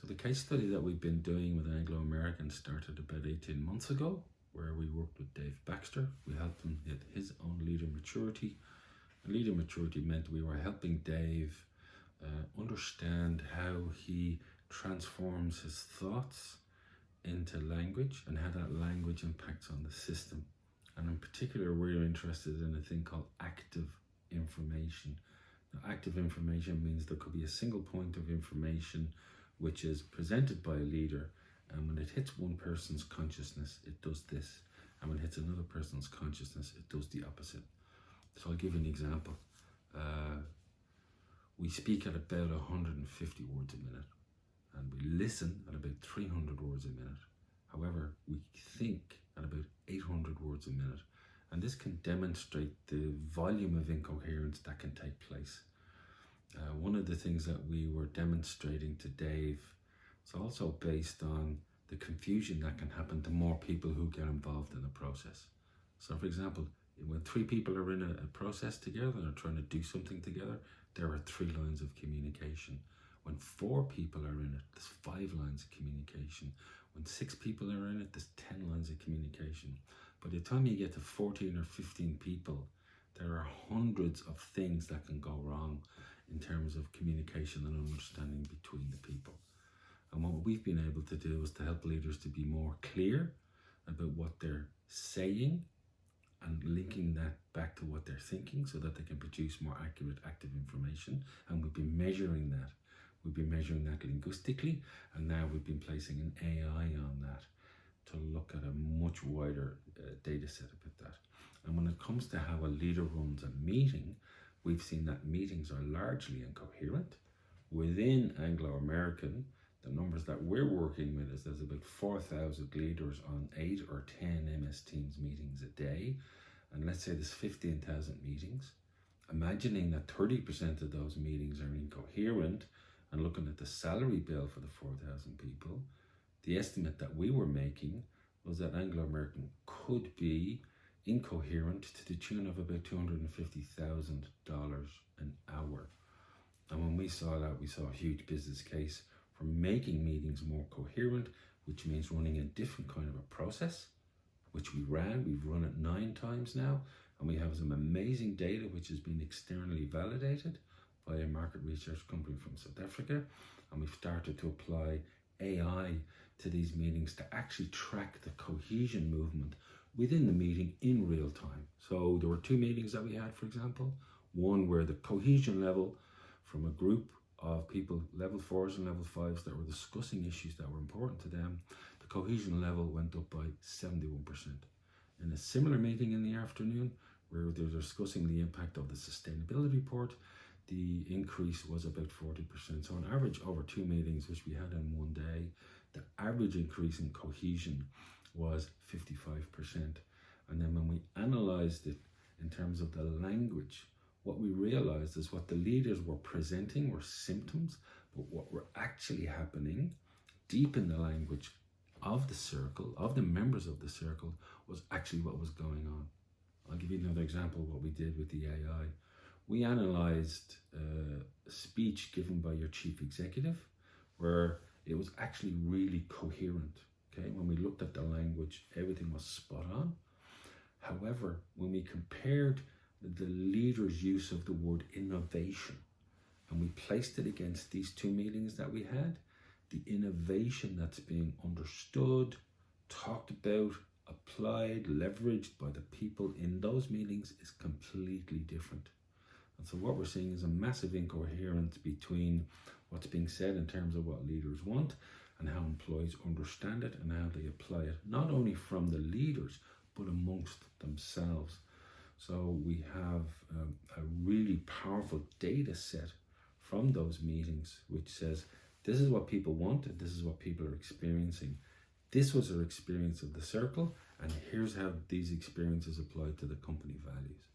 So the case study that we've been doing with Anglo American started about 18 months ago, where we worked with Dave Baxter. We helped him hit his own leader maturity. And leader maturity meant we were helping Dave understand how he transforms his thoughts into language and how that language impacts on the system. And in particular, we're interested in a thing called active information. Now, active information means there could be a single point of information which is presented by a leader, and when it hits one person's consciousness, it does this, and when it hits another person's consciousness, it does the opposite. So I'll give you an example. We speak at about 150 words a minute, and we listen at about 300 words a minute. However, we think at about 800 words a minute, and this can demonstrate the volume of incoherence that can take place. One of the things that we were demonstrating to Dave is also based on the confusion that can happen to more people who get involved in a process. So for example, when 3 people are in a process together and are trying to do something together, there are 3 lines of communication. When 4 people are in it, there's 5 lines of communication. When 6 people are in it, there's 10 lines of communication. By the time you get to 14 or 15 people, there are hundreds of things that can go wrong in terms of communication and understanding between the people. And what we've been able to do is to help leaders to be more clear about what they're saying and linking that back to what they're thinking so that they can produce more accurate active information. And we've been measuring that. We've been measuring that linguistically, and now we've been placing an AI on that to look at a much wider data set about that. And when it comes to how a leader runs a meeting, we've seen that meetings are largely incoherent. Within Anglo American, the numbers that we're working with is there's about 4,000 leaders on 8 or 10 MS Teams meetings a day. And let's say there's 15,000 meetings. Imagining that 30% of those meetings are incoherent and looking at the salary bill for the 4,000 people, the estimate that we were making was that Anglo American could be incoherent to the tune of about $250,000 an hour. And when we saw that, we saw a huge business case for making meetings more coherent, which means running a different kind of a process, which we ran. We've run it 9 times now, and we have some amazing data which has been externally validated by a market research company from South Africa. And we've started to apply AI to these meetings to actually track the cohesion movement within the meeting in real time. So there were 2 meetings that we had, for example. One where the cohesion level from a group of people, level 4s and level 5s, that were discussing issues that were important to them, the cohesion level went up by 71%. In a similar meeting in the afternoon, where they were discussing the impact of the sustainability report, the increase was about 40%. So on average, over 2 meetings, which we had in one day, the average increase in cohesion was 55%. And then when we analyzed it in terms of the language, what we realized is what the leaders were presenting were symptoms, but what were actually happening deep in the language of the circle, of the members of the circle, was actually what was going on. I'll give you another example of what we did with the AI. We analyzed a speech given by your chief executive, where it was actually really coherent. Okay, when we looked at the language, everything was spot on. However, when we compared the leader's use of the word innovation, and we placed it against these 2 meetings that we had, the innovation that's being understood, talked about, applied, leveraged by the people in those meetings is completely different. And so what we're seeing is a massive incoherence between what's being said in terms of what leaders want and how employees understand it and how they apply it, not only from the leaders, but amongst themselves. So we have a really powerful data set from those meetings, which says, this is what people want, and this is what people are experiencing. This was our experience of the circle, and here's how these experiences apply to the company values.